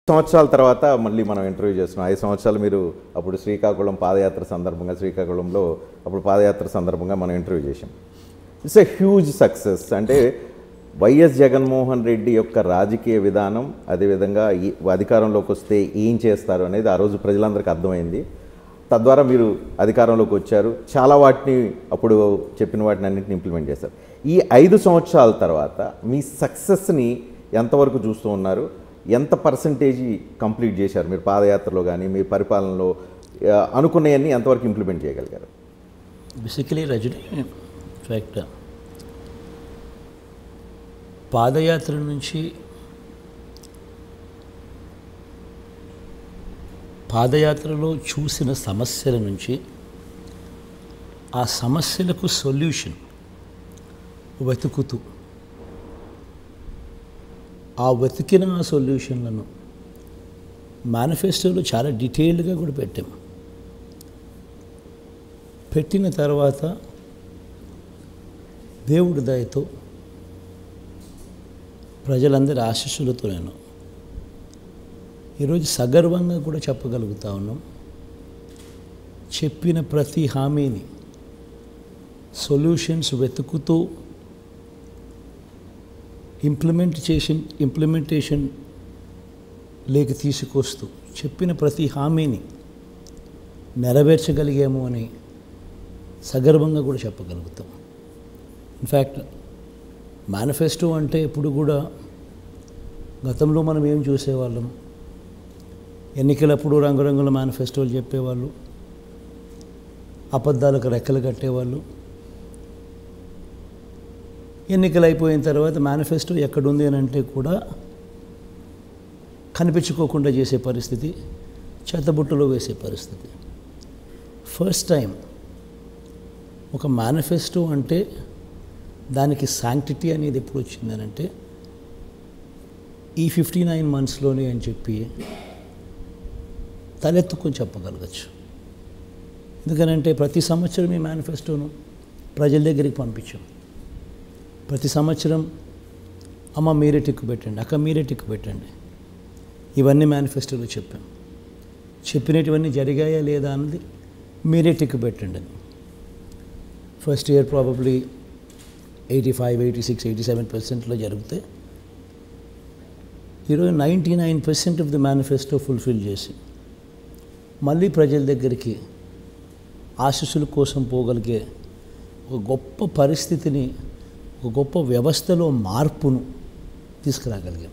సంవత్సరాల తర్వాత మళ్ళీ మనం ఇంటర్వ్యూ చేస్తున్నాం. 5 సంవత్సరాలు మీరు అప్పుడు శ్రీకాకుళం పాదయాత్ర సందర్భంగా, శ్రీకాకుళంలో అప్పుడు పాదయాత్ర సందర్భంగా మనం ఇంటర్వ్యూ చేసాం. It's a huge success. అంటే వైఎస్ జగన్మోహన్ రెడ్డి యొక్క రాజకీయ విధానం, అదేవిధంగా ఈ అధికారంలోకి వస్తే ఏం చేస్తారు అనేది ఆ రోజు ప్రజలందరికీ అర్థమైంది. తద్వారా మీరు అధికారంలోకి వచ్చారు. చాలా వాటిని అప్పుడు చెప్పిన వాటిని అన్నింటిని ఇంప్లిమెంట్ చేశారు. ఈ 5 సంవత్సరాల తర్వాత మీ సక్సెస్ని ఎంతవరకు చూస్తూ ఉన్నారు? ఎంత పర్సంటేజ్ కంప్లీట్ చేశారు మీరు పాదయాత్రలో కానీ మీ పరిపాలనలో? అనుకున్నవన్నీ ఎంతవరకు ఇంప్లిమెంట్ చేయగలిగారు? బేసికలీ రజనీ, ఇన్ఫ్యాక్ట్ పాదయాత్ర నుంచి పాదయాత్రలో చూసిన సమస్యల నుంచి ఆ సమస్యలకు సొల్యూషన్ వెతుకుతూ ఆ వెతికిన ఆ సొల్యూషన్లను మేనిఫెస్టోలో చాలా డీటెయిల్డ్గా కూడా పెట్టాము. పెట్టిన తర్వాత దేవుడి దయతో ప్రజలందరి ఆశీస్సులతో నేను ఈరోజు సగర్వంగా కూడా చెప్పగలుగుతా ఉన్నాం. చెప్పిన ప్రతి హామీని సొల్యూషన్స్ వెతుకుతూ ఇంప్లిమెంటేషన్ లేక తీసుకొస్తూ చెప్పిన ప్రతి హామీని నెరవేర్చగలిగాము అని సగర్వంగా కూడా చెప్పగలుగుతాం. ఇన్ఫ్యాక్ట్ మేనిఫెస్టో అంటే ఇప్పుడు కూడా గతంలో మనం ఏం చూసేవాళ్ళం, ఎన్నికలప్పుడు రంగురంగుల మేనిఫెస్టోలు చెప్పేవాళ్ళు, అబద్ధాలకు రెక్కలు కట్టేవాళ్ళు. ఎన్నికలు అయిపోయిన తర్వాత మేనిఫెస్టో ఎక్కడుంది అని అంటే కూడా కనిపించుకోకుండా చేసే పరిస్థితి, చెత్తబుట్టలో వేసే పరిస్థితి. ఫస్ట్ టైం ఒక మేనిఫెస్టో అంటే దానికి శాంక్టిటీ అనేది ఎప్పుడు వచ్చిందనంటే ఈ 59 మంత్స్లోనే అని చెప్పి తలెత్తుకొని చెప్పగలగచ్చు. ఎందుకనంటే ప్రతి సంవత్సరం ఈ మేనిఫెస్టోను ప్రజల దగ్గరికి పంపించాం. ప్రతి సంవత్సరం అమ్మ మీరే టిక్కు పెట్టండి, అక్క మీరే టిక్కు పెట్టండి, ఇవన్నీ మేనిఫెస్టోలో చెప్పాం. చెప్పినటువన్నీ జరిగాయా లేదా అన్నది మీరే టిక్కు పెట్టండి అని. ఫస్ట్ ఇయర్ ప్రాబబ్లీ 85, 86, 87% జరిగితే ఈరోజు 99% ఆఫ్ ది మేనిఫెస్టో ఫుల్ఫిల్ చేసి మళ్ళీ ప్రజల దగ్గరికి ఆశీస్సుల కోసం పోగలిగే ఒక గొప్ప పరిస్థితిని, ఒక గొప్ప వ్యవస్థలో మార్పును తీసుకురాగలిగాం.